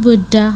بڈھا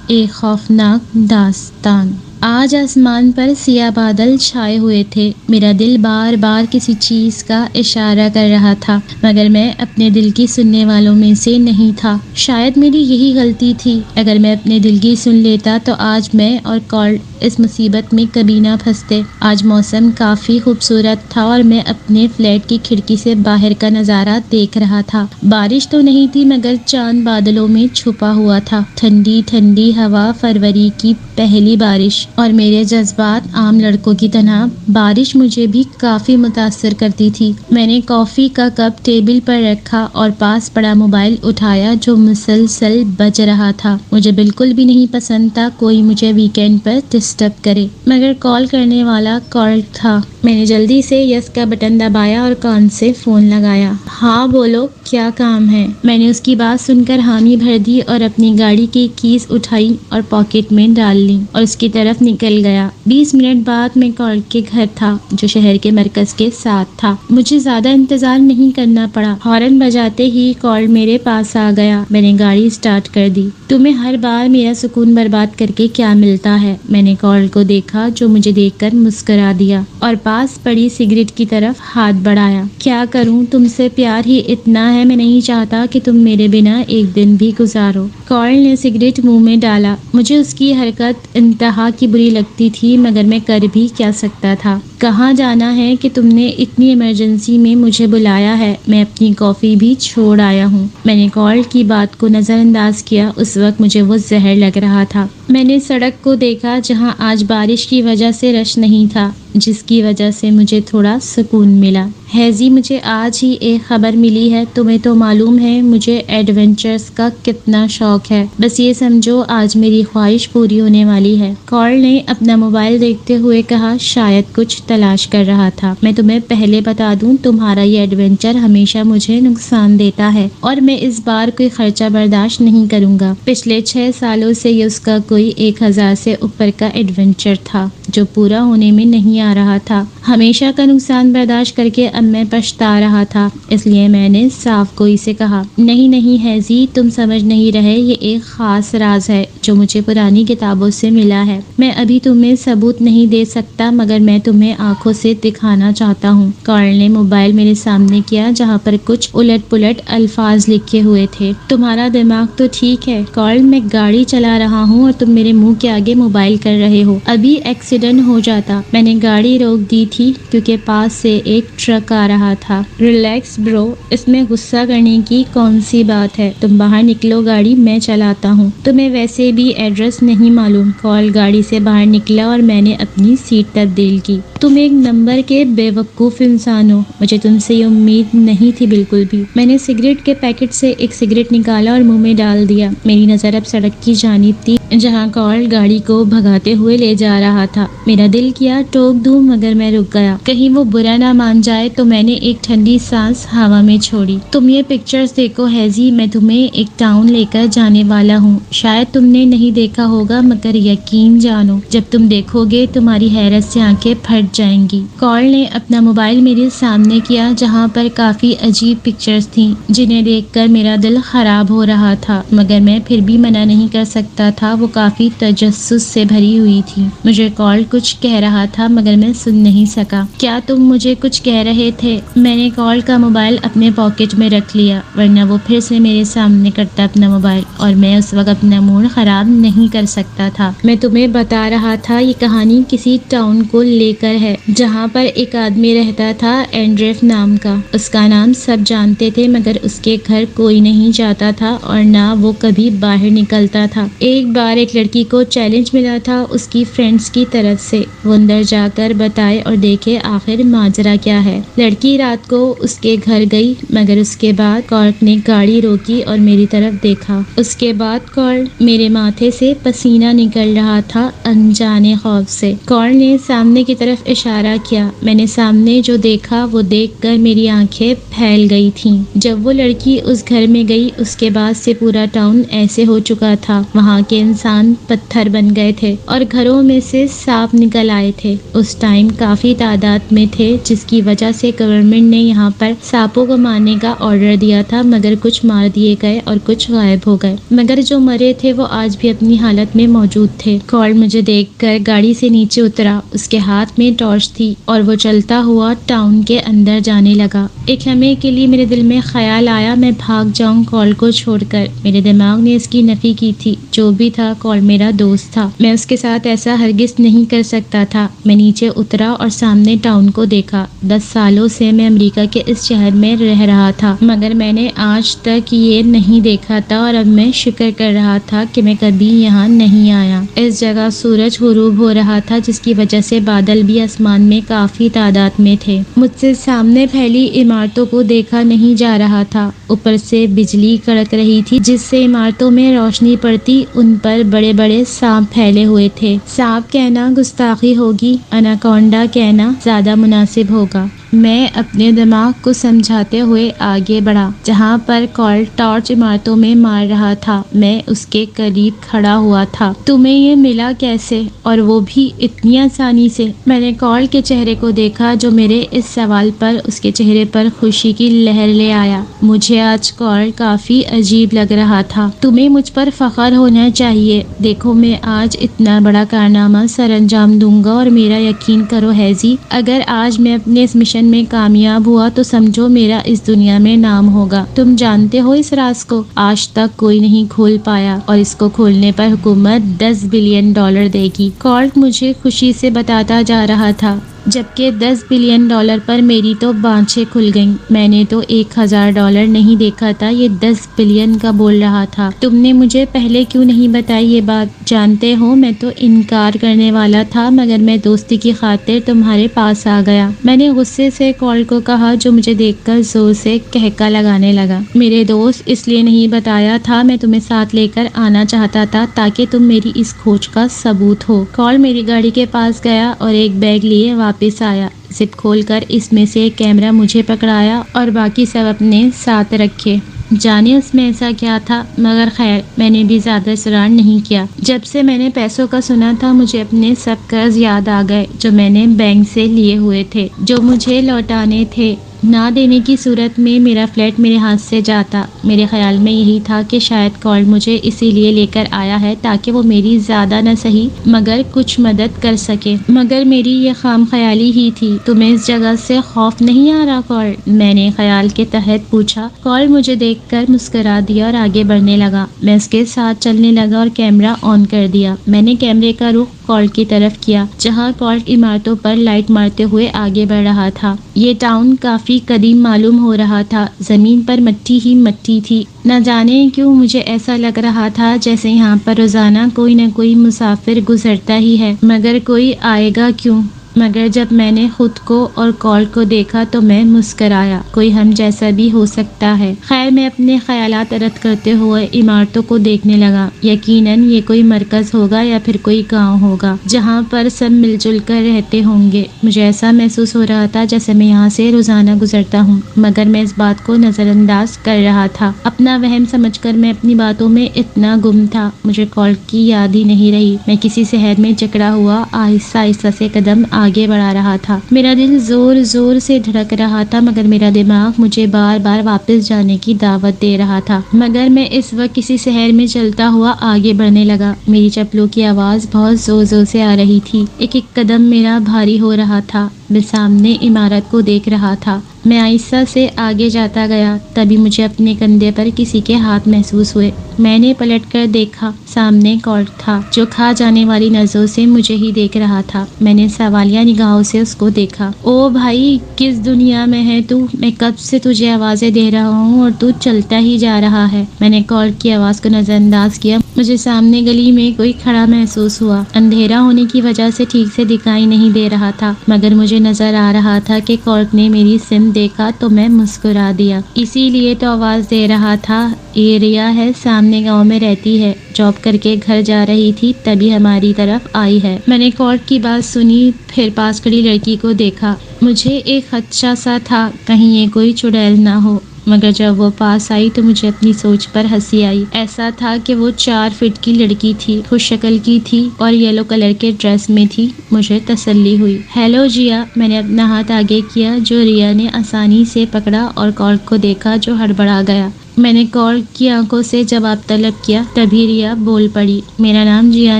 ایک خوفناک داستان۔ آج آسمان پر سیاہ بادل چھائے ہوئے تھے۔ میرا دل بار بار کسی چیز کا اشارہ کر رہا تھا، مگر میں اپنے دل کی سننے والوں میں سے نہیں تھا۔ شاید میری یہی غلطی تھی۔ اگر میں اپنے دل کی سن لیتا تو آج میں اور کارل اس مصیبت میں کبھی نہ پھنستے۔ آج موسم کافی خوبصورت تھا اور میں اپنے فلیٹ کی کھڑکی سے باہر کا نظارہ دیکھ رہا تھا۔ بارش تو نہیں تھی مگر چاند بادلوں میں چھپا ہوا تھا۔ ٹھنڈی ٹھنڈی ہوا، فروری کی پہلی بارش، اور میرے جذبات عام لڑکوں کی طرح بارش مجھے بھی کافی متاثر کرتی تھی۔ میں نے کافی کا کپ ٹیبل پر رکھا اور پاس پڑا موبائل اٹھایا جو مسلسل بج رہا تھا۔ مجھے بالکل بھی نہیں پسند تھا کوئی مجھے ویکینڈ پر ڈسٹرب کرے، مگر کال کرنے والا کارل تھا۔ میں نے جلدی سے یس کا بٹن دبایا اور کان سے فون لگایا۔ ہاں بولو، کیا کام ہے؟ میں نے اس کی بات سن کر حامی بھر دی اور اپنی گاڑی کی کیز اٹھائی اور پاکٹ میں ڈال لی اور اس کی طرف نکل گیا۔ 20 منٹ بعد میں کارل کے گھر تھا جو شہر کے مرکز کے ساتھ تھا۔ مجھے زیادہ انتظار نہیں کرنا پڑا۔ ہارن بجاتے ہی کارل میرے پاس آ گیا۔ میں نے گاڑی سٹارٹ کر دی۔ تمہیں ہر بار میرا سکون برباد کر کے کیا ملتا ہے؟ میں نے کارل کو دیکھا جو مجھے دیکھ کر مسکرا دیا اور پاس پڑی سگریٹ کی طرف ہاتھ بڑھایا۔ کیا کروں، تم سے پیار ہی اتنا ہے، میں نہیں چاہتا کہ تم میرے بنا ایک دن بھی گزارو۔ کارل نے سگریٹ منہ میں ڈالا۔ مجھے اس کی حرکت انتہا کی بری لگتی تھی مگر میں کر بھی کیا سکتا تھا۔ کہاں جانا ہے کہ تم نے اتنی ایمرجنسی میں مجھے بلایا ہے؟ میں اپنی کافی بھی چھوڑ آیا ہوں۔ میں نے کارل کی بات کو نظر انداز کیا۔ اس وقت مجھے وہ زہر لگ رہا تھا۔ میں نے سڑک کو دیکھا جہاں آج بارش کی وجہ سے رش نہیں تھا، جس کی وجہ سے مجھے تھوڑا سکون ملا۔ ہیزی، مجھے آج ہی ایک خبر ملی ہے۔ تمہیں تو معلوم ہے مجھے ایڈونچرز کا کتنا شوق ہے۔ بس یہ سمجھو آج میری خواہش پوری ہونے والی ہے۔ کارل نے اپنا موبائل دیکھتے ہوئے کہا، شاید کچھ تلاش کر رہا تھا۔ میں تمہیں پہلے بتا دوں، تمہارا یہ ایڈونچر ہمیشہ مجھے نقصان دیتا ہے اور میں اس بار کوئی خرچہ برداشت نہیں کروں گا۔ پچھلے 6 سالوں سے یہ اس کا کوئی 1000 سے اوپر کا ایڈونچر تھا جو پورا ہونے میں نہیں آ رہا تھا۔ ہمیشہ کا نقصان برداشت کر کے اب میں پچھتا رہا تھا، اس لیے میں نے صاف گوئی سے کہا، نہیں ہیزی، تم سمجھ نہیں رہے، یہ ایک خاص راز ہے جو مجھے پرانی کتابوں سے ملا ہے۔ میں ابھی تمہیں ثبوت نہیں دے سکتا مگر میں تمہیں آنکھوں سے دکھانا چاہتا ہوں۔ کارل نے موبائل میرے سامنے کیا جہاں پر کچھ الٹ پلٹ الفاظ لکھے ہوئے تھے۔ تمہارا دماغ تو ٹھیک ہے کارل، میں گاڑی چلا رہا ہوں اور تم میرے منہ کے آگے موبائل کر رہے ہو۔ ابھی ایکسیڈنٹ ہو جاتا۔ میں نے گاڑی روک دی تھی کیونکہ پاس سے ایک ٹرک آ رہا تھا۔ ریلیکس برو، اس میں غصہ کرنے کی کون سی بات ہے؟ تم باہر نکلو، گاڑی میں چلاتا ہوں۔ تمہیں ویسے بھی ایڈریس نہیں معلوم۔ کارل گاڑی سے باہر نکلا اور میں نے اپنی سیٹ تبدیل کی۔ تم ایک نمبر کے بے وقوف انسان ہو، مجھے تم سے یہ امید نہیں تھی بالکل بھی۔ میں نے سگریٹ کے پیکٹ سے ایک سگریٹ نکالا اور منہ میں ڈال دیا۔ میری نظر اب سڑک کی جانب تھی جہاں کارل گاڑی کو بھگاتے ہوئے لے جا رہا تھا۔ میرا دل کیا ٹوک دوں مگر میں رک گیا، کہیں وہ برا نہ مان جائے، تو میں نے ایک ٹھنڈی سانس ہوا میں چھوڑی۔ تم یہ پکچرز دیکھو ہیزی، میں تمہیں ایک ٹاؤن لے کر جانے والا ہوں۔ شاید تم نے نہیں دیکھا ہوگا مگر یقین جانو، جب تم دیکھو گے تمہاری حیرت سے آنکھیں پھٹ جائیں گی۔ کارل نے اپنا موبائل میرے سامنے کیا جہاں پر کافی عجیب پکچرز تھیں جنہیں دیکھ کر میرا دل خراب ہو رہا تھا مگر میں پھر بھی منع نہیں کر سکتا تھا، وہ کافی تجسس سے بھری ہوئی تھی۔ مجھے کارل کچھ کہہ رہا تھا مگر میں سن نہیں سکا۔ کیا تم مجھے کچھ کہہ رہے تھے؟ میں نے کارل کا موبائل اپنے پاکٹ میں رکھ لیا ورنہ وہ پھر سے میرے سامنے کرتا اپنا موبائل اور میں اس وقت اپنا موڈ خراب نہیں کر سکتا تھا۔ میں تمہیں بتا رہا تھا یہ کہانی کسی ٹاؤن کو لے کر ہے جہاں پر ایک آدمی رہتا تھا اینڈریف نام کا۔ اس کا نام سب جانتے تھے مگر اس کے گھر کوئی نہیں جاتا تھا اور نہ وہ کبھی باہر نکلتا تھا۔ ایک بار ایک لڑکی کو چیلنج ملا تھا اس کی فرینڈز کی طرف سے، وہ اندر جا کر بتائے اور دیکھے آخر ماجرا کیا ہے۔ لڑکی رات کو اس کے گھر گئی مگر اس کے بعد کارل نے گاڑی روکی اور میری طرف دیکھا۔ اس کے بعد کارل، میرے ماتھے سے پسینہ نکل رہا تھا انجانے خوف سے۔ کارل نے سامنے کی طرف اشارہ کیا۔ میں نے سامنے جو دیکھا وہ دیکھ کر میری آنکھیں پھیل گئی تھیں۔ جب وہ لڑکی اس گھر میں گئی اس کے بعد سے پورا ٹاؤن ایسے ہو چکا تھا، وہاں کے انسان آسمان پتھر بن گئے تھے اور گھروں میں سے سانپ نکل آئے تھے۔ اس ٹائم کافی تعداد میں تھے، جس کی وجہ سے گورنمنٹ نے یہاں پر سانپوں کو مارنے کا آرڈر دیا تھا، مگر کچھ مار دیے گئے اور کچھ غائب ہو گئے، مگر جو مرے تھے وہ آج بھی اپنی حالت میں موجود تھے۔ کارل مجھے دیکھ کر گاڑی سے نیچے اترا، اس کے ہاتھ میں ٹارچ تھی اور وہ چلتا ہوا ٹاؤن کے اندر جانے لگا۔ ایک لمحے کے لیے میرے دل میں خیال آیا میں بھاگ جاؤں کارل کو چھوڑ کر، میرے دماغ نے اس کی نفی کی تھی۔ جو بھی تھا، کارل میرا دوست تھا، میں اس کے ساتھ ایسا ہرگز نہیں کر سکتا تھا۔ میں نیچے اترا اور سامنے ٹاؤن کو دیکھا۔ 10 سالوں سے میں امریکہ کے اس شہر میں رہ رہا تھا، مگر میں نے آج تک یہ نہیں دیکھا تھا، اور اب میں شکر کر رہا تھا کہ میں کبھی یہاں نہیں آیا۔ اس جگہ سورج غروب ہو رہا تھا، جس کی وجہ سے بادل بھی آسمان میں کافی تعداد میں تھے۔ مجھ سے سامنے پھیلی عمارتوں کو دیکھا نہیں جا رہا تھا، اوپر سے بجلی کڑک رہی تھی جس سے عمارتوں میں روشنی پڑتی، ان پر بڑے بڑے سانپ پھیلے ہوئے تھے۔ سانپ کہنا گستاخی ہوگی، اناکونڈا کہنا زیادہ مناسب ہوگا۔ میں اپنے دماغ کو سمجھاتے ہوئے آگے بڑھا۔ جہاں پر کارل ٹارچ عمارتوں میں مار رہا تھا، میں اس کے قریب کھڑا ہوا تھا۔ تمہیں یہ ملا کیسے، اور وہ بھی اتنی آسانی سے؟ میں نے کارل کے چہرے کو دیکھا، جو میرے اس سوال پر اس کے چہرے پر خوشی کی لہر لے آیا۔ مجھے آج کارل کافی عجیب لگ رہا تھا۔ تمہیں مجھ پر فخر ہونا چاہیے۔ دیکھو، میں آج اتنا بڑا کارنامہ سر انجام دوں گا، اور میرا یقین کرو ہیزی، اگر آج میں اپنے اس مشن میں کامیاب ہوا تو سمجھو میرا اس دنیا میں نام ہوگا۔ تم جانتے ہو اس راز کو آج تک کوئی نہیں کھول پایا، اور اس کو کھولنے پر حکومت $10 بلین دے گی۔ کارل مجھے خوشی سے بتاتا جا رہا تھا، جبکہ $10 بلین پر میری تو بانچیں کھل گئیں۔ میں نے تو $1000 نہیں دیکھا تھا، یہ 10 بلین کا بول رہا تھا۔ تم نے مجھے پہلے کیوں نہیں بتائی یہ بات؟ جانتے ہو، میں تو انکار کرنے والا تھا، مگر میں دوستی کی خاطر تمہارے پاس آ گیا۔ میں نے غصے سے کارل کو کہا، جو مجھے دیکھ کر زور سے کہکا لگانے لگا۔ میرے دوست، اس لیے نہیں بتایا تھا، میں تمہیں ساتھ لے کر آنا چاہتا تھا تاکہ تم میری اس کھوج کا ثبوت ہو۔ کارل میری گاڑی کے پاس گیا اور ایک بیگ لیے واپس آیا۔ زپ کھول کر اس میں سے ایک کیمرہ مجھے پکڑایا اور باقی سب اپنے ساتھ رکھے۔ جانے اس میں ایسا کیا تھا، مگر خیر، میں نے بھی زیادہ اصرار نہیں کیا۔ جب سے میں نے پیسوں کا سنا تھا، مجھے اپنے سب قرض یاد آ گئے جو میں نے بینک سے لیے ہوئے تھے، جو مجھے لوٹانے تھے۔ نہ دینے کی صورت میں میرا فلیٹ میرے ہاتھ سے جاتا۔ میرے خیال میں یہی تھا کہ شاید کارل مجھے اسی لیے لے کر آیا ہے تاکہ وہ میری زیادہ نہ سہی مگر کچھ مدد کر سکے، مگر میری یہ خام خیالی ہی تھی۔ تمہیں اس جگہ سے خوف نہیں آ رہا کارل؟ میں نے خیال کے تحت پوچھا۔ کارل مجھے دیکھ کر مسکرا دیا اور آگے بڑھنے لگا۔ میں اس کے ساتھ چلنے لگا اور کیمرہ آن کر دیا۔ میں نے کیمرے کا رخ کارل کی طرف کیا، جہاں کارل عمارتوں پر لائٹ مارتے ہوئے آگے بڑھ رہا تھا۔ یہ ٹاؤن کافی قدیم معلوم ہو رہا تھا، زمین پر مٹی ہی مٹی تھی۔ نہ جانے کیوں مجھے ایسا لگ رہا تھا جیسے یہاں پر روزانہ کوئی نہ کوئی مسافر گزرتا ہی ہے، مگر کوئی آئے گا کیوں؟ مگر جب میں نے خود کو اور کارل کو دیکھا تو میں مسکرایا۔ کوئی ہم جیسا بھی ہو سکتا ہے۔ خیر، میں اپنے خیالات رد کرتے ہوئے عمارتوں کو دیکھنے لگا۔ یقیناً یہ کوئی مرکز ہوگا یا پھر کوئی گاؤں ہوگا جہاں پر سب مل جل کر رہتے ہوں گے۔ مجھے ایسا محسوس ہو رہا تھا جیسے میں یہاں سے روزانہ گزرتا ہوں، مگر میں اس بات کو نظر انداز کر رہا تھا۔ اپنا وہم سمجھ کر میں اپنی باتوں میں اتنا گم تھا، مجھے کارل کی یاد ہی نہیں رہی۔ میں کسی شہر میں جکڑا ہوا آہستہ آہستہ سے قدم آگے بڑھا رہا تھا۔ میرا دل زور زور سے دھڑک رہا تھا، مگر میرا دماغ مجھے بار بار واپس جانے کی دعوت دے رہا تھا۔ مگر میں اس وقت کسی شہر میں چلتا ہوا آگے بڑھنے لگا۔ میری چپلوں کی آواز بہت زور زور سے آ رہی تھی۔ ایک ایک قدم میرا بھاری ہو رہا تھا۔ میں سامنے عمارت کو دیکھ رہا تھا۔ میں آہستہ سے آگے جاتا گیا، تبھی مجھے اپنے کندھے پر کسی کے ہاتھ محسوس ہوئے۔ میں نے پلٹ کر دیکھا، سامنے کارل تھا، جو کھا جانے والی نظروں سے مجھے ہی دیکھ رہا تھا۔ میں نے سوالیہ نگاہوں سے اس کو دیکھا۔ او بھائی، کس دنیا میں ہے تو؟ میں کب سے تجھے آوازیں دے رہا ہوں اور تو چلتا ہی جا رہا ہے۔ میں نے کارل کی آواز کو نظر انداز کیا۔ مجھے سامنے گلی میں کوئی کھڑا محسوس ہوا۔ اندھیرا ہونے کی وجہ سے ٹھیک سے دکھائی نہیں دے رہا تھا، مگر مجھے نظر آ رہا تھا کہ کارل نے میری سمت دیکھا تو میں مسکرا دیا۔ اسی لیے تو آواز دے رہا تھا۔ یہ ریا ہے، سامنے گاؤں میں رہتی ہے، جاب کر کے گھر جا رہی تھی تبھی ہماری طرف آئی ہے۔ میں نے کارل کی بات سنی، پھر پاس کھڑی لڑکی کو دیکھا۔ مجھے ایک خدشہ سا تھا کہیں یہ کوئی چڑیل نہ ہو۔ مگر جب وہ پاس آئی تو مجھے اپنی سوچ پر ہنسی آئی۔ ایسا تھا کہ وہ 4 فٹ کی لڑکی تھی، خوش شکل کی تھی اور یلو کلر کے ڈریس میں تھی۔ مجھے تسلی ہوئی۔ ہیلو جیا، میں نے اپنا ہاتھ آگے کیا جو ریا نے آسانی سے پکڑا اور کارک کو دیکھا جو ہڑبڑا گیا۔ میں نے کارک کی آنکھوں سے جواب طلب کیا، تبھی ریا بول پڑی، میرا نام جیا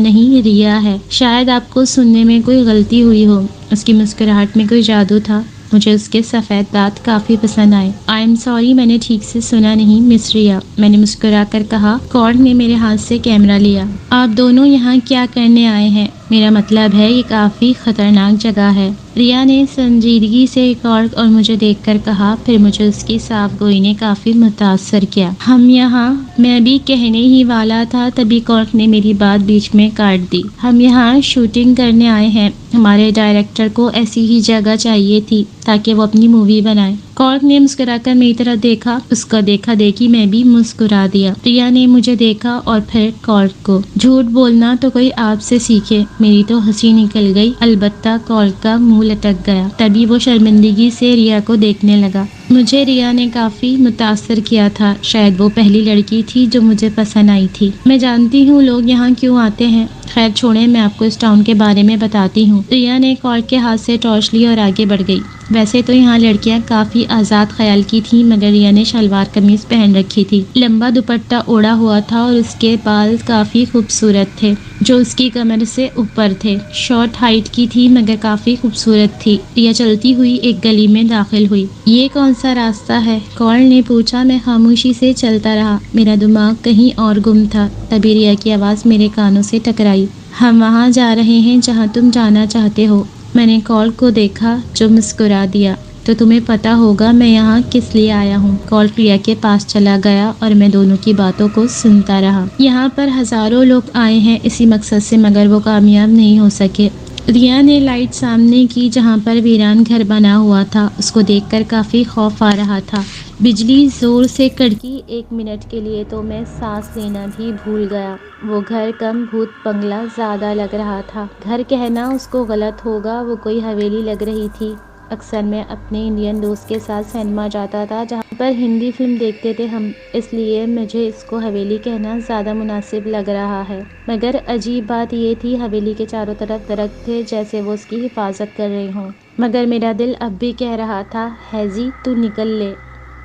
نہیں ریا ہے، شاید آپ کو سننے میں کوئی غلطی ہوئی ہو۔ اس کی مسکراہٹ میں کوئی جادو تھا۔ مجھے اس کے سفید دانت کافی پسند آئے۔ آئی ایم سوری، میں نے ٹھیک سے سنا نہیں مس ریا، میں نے مسکرا کر کہا۔ کارک نے میرے ہاتھ سے کیمرہ لیا۔ آپ دونوں یہاں کیا کرنے آئے ہیں؟ میرا مطلب ہے یہ کافی خطرناک جگہ ہے، ریا نے سنجیدگی سے کارک اور مجھے دیکھ کر کہا، پھر مجھے اس کی صاف گوئی نے کافی متاثر کیا۔ ہم یہاں، میں بھی کہنے ہی والا تھا تبھی کارک نے میری بات بیچ میں کاٹ دی۔ ہم یہاں شوٹنگ کرنے آئے ہیں، ہمارے ڈائریکٹر کو ایسی ہی جگہ چاہیے تھی تاکہ وہ اپنی مووی بنائے۔ کارک نے مسکرا کر میری طرف دیکھا، اس کا دیکھا دیکھی میں بھی مسکرا دیا۔ ریا نے مجھے دیکھا اور پھر کارک کو۔ جھوٹ بولنا تو کوئی آپ سے سیکھے، میری تو ہنسی نکل گئی، البتہ کارک کا منہ لٹک گیا۔ تبھی وہ شرمندگی سے ریا کو دیکھنے لگا۔ مجھے ریا نے کافی متاثر کیا تھا، شاید وہ پہلی لڑکی تھی جو مجھے پسند آئی تھی۔ میں جانتی ہوں لوگ یہاں کیوں آتے ہیں، خیر چھوڑیں، میں آپ کو اس ٹاؤن کے بارے میں بتاتی ہوں۔ ریا نے کارک کے ہاتھ سے ٹارچ لی اور آگے بڑھ گئی۔ ویسے تو یہاں لڑکیاں کافی آزاد خیال کی تھیں، مگر ریا نے شلوار قمیض پہن رکھی تھی، لمبا دوپٹہ اوڑھا ہوا تھا اور اس کے بال کافی خوبصورت تھے جو اس کی کمر سے اوپر تھے۔ شارٹ ہائٹ کی تھی مگر کافی خوبصورت تھی۔ ریا چلتی ہوئی ایک گلی میں داخل ہوئی۔ یہ کون سا راستہ ہے؟ کارل نے پوچھا۔ میں خاموشی سے چلتا رہا، میرا دماغ کہیں اور گم تھا۔ تبھی ریا کی آواز میرے کانوں سے ٹکرائی، ہم وہاں جا رہے ہیں جہاں تم جانا چاہتے ہو۔ میں نے کارل کو دیکھا جو مسکرا دیا، تو تمہیں پتا ہوگا میں یہاں کس لیے آیا ہوں۔ کارل ریا کے پاس چلا گیا اور میں دونوں کی باتوں کو سنتا رہا۔ یہاں پر ہزاروں لوگ آئے ہیں اسی مقصد سے، مگر وہ کامیاب نہیں ہو سکے۔ ریا نے لائٹ سامنے کی جہاں پر ویران گھر بنا ہوا تھا، اس کو دیکھ کر کافی خوف آ رہا تھا۔ بجلی زور سے کڑکی، 1 منٹ کے لیے تو میں سانس لینا بھی بھول گیا۔ وہ گھر کم بھوت بنگلہ زیادہ لگ رہا تھا۔ گھر کہنا اس کو غلط ہوگا، وہ کوئی حویلی لگ رہی تھی۔ اکثر میں اپنے انڈین دوست کے ساتھ سینما جاتا تھا جہاں پر ہندی فلم دیکھتے تھے ہم، اس لیے مجھے اس کو حویلی کہنا زیادہ مناسب لگ رہا ہے۔ مگر عجیب بات یہ تھی، حویلی کے چاروں طرف درخت تھے جیسے وہ اس کی حفاظت کر رہے ہوں، مگر میرا دل اب بھی کہہ رہا تھا، ہیزی تو نکل لے۔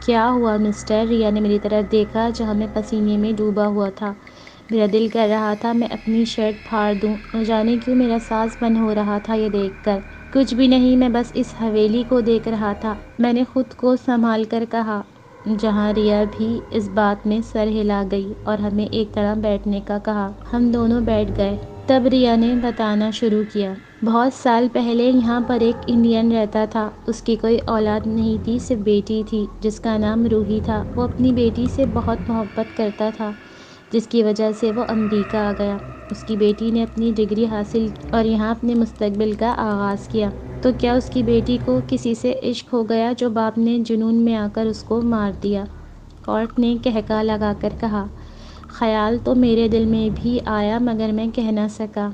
کیا ہوا مسٹر؟ ریا نے میری طرف دیکھا جہاں میں پسینے میں ڈوبا ہوا تھا۔ میرا دل کر رہا تھا میں اپنی شرٹ پھاڑ دوں، نہ جانے کیوں میرا سانس بند ہو رہا تھا یہ دیکھ کر۔ کچھ بھی نہیں، میں بس اس حویلی کو دیکھ رہا تھا، میں نے خود کو سنبھال کر کہا، جہاں ریا بھی اس بات میں سر ہلا گئی اور ہمیں ایک طرح بیٹھنے کا کہا۔ ہم دونوں بیٹھ گئے۔ تب ریا نے بتانا شروع کیا۔ بہت سال پہلے یہاں پر ایک انڈین رہتا تھا، اس کی کوئی اولاد نہیں تھی، صرف بیٹی تھی جس کا نام روہی تھا۔ وہ اپنی بیٹی سے بہت محبت کرتا تھا جس کی وجہ سے وہ امریکہ آ گیا۔ اس کی بیٹی نے اپنی ڈگری حاصل کی اور یہاں اپنے مستقبل کا آغاز کیا۔ تو کیا اس کی بیٹی کو کسی سے عشق ہو گیا جو باپ نے جنون میں آ کر اس کو مار دیا؟ کارک نے قہقہہ لگا کر کہا۔ خیال تو میرے دل میں بھی آیا مگر میں کہہ نہ سکا۔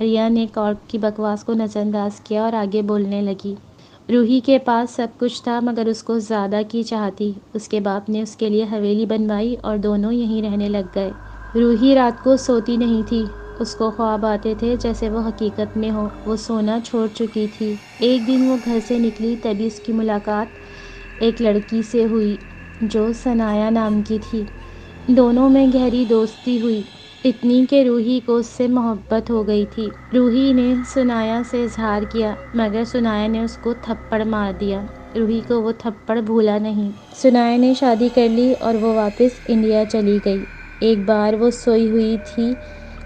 ریا نے کارک کی بکواس کو نظر انداز کیا اور آگے بولنے لگی۔ روہی کے پاس سب کچھ تھا مگر اس کو زیادہ کی چاہتی۔ اس کے باپ نے اس کے لیے حویلی بنوائی اور دونوں یہیں رہنے لگ گئے۔ روہی رات کو سوتی نہیں تھی، اس کو خواب آتے تھے جیسے وہ حقیقت میں ہو۔ وہ سونا چھوڑ چکی تھی۔ ایک دن وہ گھر سے نکلی تبھی اس کی ملاقات ایک لڑکی سے ہوئی جو ثنایا نام کی تھی۔ دونوں میں گہری دوستی ہوئی، اتنی کہ روہی کو اس سے محبت ہو گئی تھی۔ روہی نے ثنایا سے اظہار کیا مگر ثنایا نے اس کو تھپڑ مار دیا۔ روہی کو وہ تھپڑ بھولا نہیں۔ ثنایا نے شادی کر لی اور وہ واپس انڈیا چلی گئی۔ ایک بار وہ سوئی ہوئی تھی،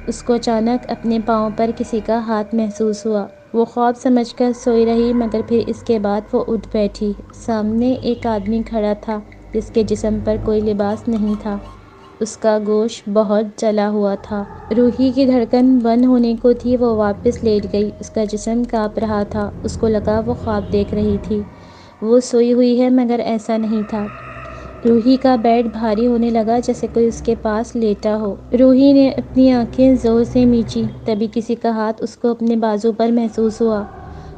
اس کو اچانک اپنے پاؤں پر کسی کا ہاتھ محسوس ہوا۔ وہ خواب سمجھ کر سوئی رہی مگر پھر اس کے بعد وہ اٹھ بیٹھی۔ سامنے ایک آدمی کھڑا تھا جس کے جسم پر کوئی لباس نہیں تھا، اس کا گوشت بہت جلا ہوا تھا۔ روہی کی دھڑکن بند ہونے کو تھی، وہ واپس لیٹ گئی، اس کا جسم کانپ رہا تھا، اس کو لگا وہ خواب دیکھ رہی تھی، وہ سوئی ہوئی ہے مگر ایسا نہیں تھا۔ روہی کا بیڈ بھاری ہونے لگا جیسے کوئی اس کے پاس لیٹا ہو۔ روہی نے اپنی آنکھیں زور سے میچی، تبھی کسی کا ہاتھ اس کو اپنے بازو پر محسوس ہوا۔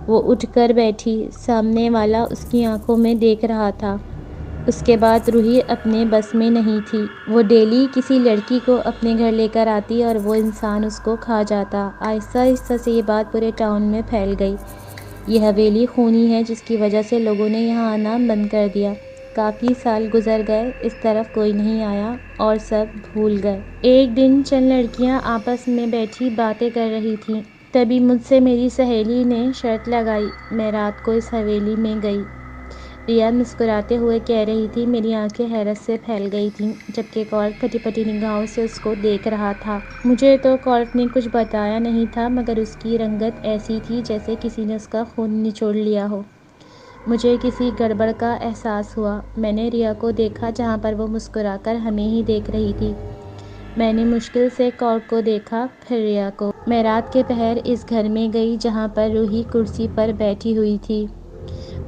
وہ اٹھ کر بیٹھی، سامنے والا اس کی آنکھوں میں دیکھ رہا تھا۔ اس کے بعد روحی اپنے بس میں نہیں تھی۔ وہ ڈیلی کسی لڑکی کو اپنے گھر لے کر آتی اور وہ انسان اس کو کھا جاتا۔ آہستہ آہستہ سے یہ بات پورے ٹاؤن میں پھیل گئی۔ یہ حویلی خونی ہے جس کی وجہ سے لوگوں نے یہاں آنا بند کر دیا۔ کافی سال گزر گئے، اس طرف کوئی نہیں آیا اور سب بھول گئے۔ ایک دن چند لڑکیاں آپس میں بیٹھی باتیں کر رہی تھیں، تبھی مجھ سے میری سہیلی نے شرط لگائی۔ میں رات کو اس حویلی میں گئی۔ ریا مسکراتے ہوئے کہہ رہی تھی۔ میری آنکھیں حیرت سے پھیل گئی تھیں جبکہ کورٹ پھٹی پھٹی نگاہوں سے اس کو دیکھ رہا تھا۔ مجھے تو کورٹ نے کچھ بتایا نہیں تھا مگر اس کی رنگت ایسی تھی جیسے کسی نے اس کا خون نچوڑ لیا ہو۔ مجھے کسی گڑبڑ کا احساس ہوا۔ میں نے ریا کو دیکھا جہاں پر وہ مسکرا کر ہمیں ہی دیکھ رہی تھی۔ میں نے مشکل سے کورٹ کو دیکھا، پھر ریا کو۔ میں رات کے پہر اس گھر میں گئی جہاں پر روحی کرسی پر بیٹھی ہوئی تھی۔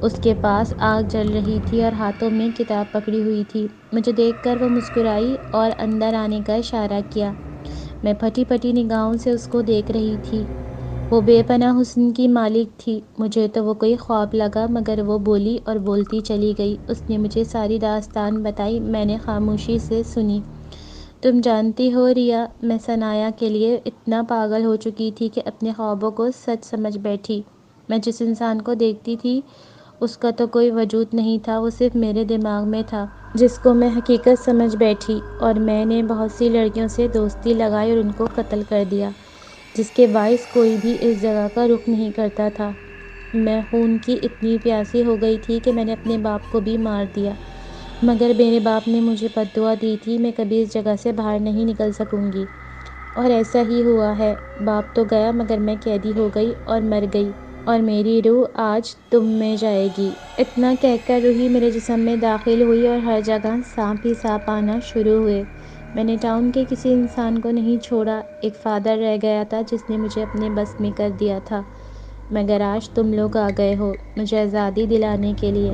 اس کے پاس آگ جل رہی تھی اور ہاتھوں میں کتاب پکڑی ہوئی تھی۔ مجھے دیکھ کر وہ مسکرائی اور اندر آنے کا اشارہ کیا۔ میں پھٹی پھٹی نگاہوں سے اس کو دیکھ رہی تھی۔ وہ بے پناہ حسن کی مالک تھی۔ مجھے تو وہ کوئی خواب لگا مگر وہ بولی اور بولتی چلی گئی۔ اس نے مجھے ساری داستان بتائی، میں نے خاموشی سے سنی۔ تم جانتی ہو ریا، میں ثنایا کے لیے اتنا پاگل ہو چکی تھی کہ اپنے خوابوں کو سچ سمجھ بیٹھی۔ میں جس انسان کو دیکھتی تھی اس کا تو کوئی وجود نہیں تھا، وہ صرف میرے دماغ میں تھا جس کو میں حقیقت سمجھ بیٹھی، اور میں نے بہت سی لڑکیوں سے دوستی لگائی اور ان کو قتل کر دیا جس کے باعث کوئی بھی اس جگہ کا رخ نہیں کرتا تھا۔ میں خون کی اتنی پیاسی ہو گئی تھی کہ میں نے اپنے باپ کو بھی مار دیا، مگر میرے باپ نے مجھے بد دعا دی تھی میں کبھی اس جگہ سے باہر نہیں نکل سکوں گی، اور ایسا ہی ہوا ہے۔ باپ تو گیا مگر میں قیدی ہو گئی اور مر گئی، اور میری روح آج تم میں جائے گی۔ اتنا کہہ کر روحی میرے جسم میں داخل ہوئی اور ہر جگہ سانپ ہی سانپ آنا شروع ہوئے۔ میں نے ٹاؤن کے کسی انسان کو نہیں چھوڑا، ایک فادر رہ گیا تھا جس نے مجھے اپنے بس میں کر دیا تھا، مگر آج تم لوگ آ گئے ہو مجھے آزادی دلانے کے لیے۔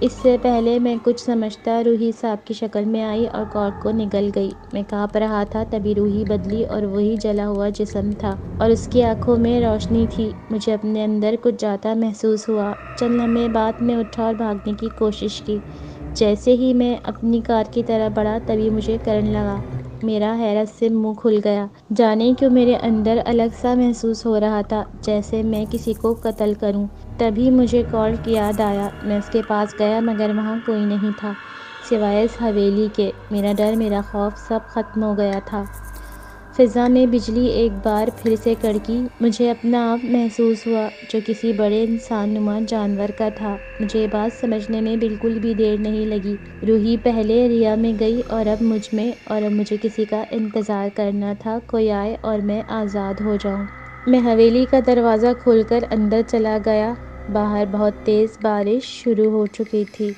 اس سے پہلے میں کچھ سمجھتا روحی سانپ کی شکل میں آئی اور کورٹ کو نگل گئی۔ میں کانپ رہا تھا، تبھی روحی بدلی اور وہی جلا ہوا جسم تھا اور اس کی آنکھوں میں روشنی تھی۔ مجھے اپنے اندر کچھ جاتا محسوس ہوا۔ چند لمحے بعد میں اٹھا اور بھاگنے کی کوشش کی۔ جیسے ہی میں اپنی کار کی طرف بڑھا تبھی مجھے کرنٹ لگا۔ میرا حیرت سے منہ کھل گیا۔ جانے کیوں میرے اندر الگ سا محسوس ہو رہا تھا جیسے میں کسی کو قتل کروں۔ تبھی مجھے کورٹ یاد آیا۔ میں اس کے پاس گیا مگر وہاں کوئی نہیں تھا سوائے اس حویلی کے۔ میرا ڈر، میرا خوف سب ختم ہو گیا تھا۔ فضا میں بجلی ایک بار پھر سے کڑکی۔ مجھے اپنا آپ محسوس ہوا جو کسی بڑے انسان نما جانور کا تھا۔ مجھے یہ بات سمجھنے میں بالکل بھی دیر نہیں لگی۔ روحی پہلے ریا میں گئی اور اب مجھ میں، اور اب مجھے کسی کا انتظار کرنا تھا، کوئی آئے اور میں آزاد ہو جاؤں۔ میں حویلی کا دروازہ کھول کر اندر چلا گیا۔ باہر بہت تیز بارش شروع ہو چکی تھی۔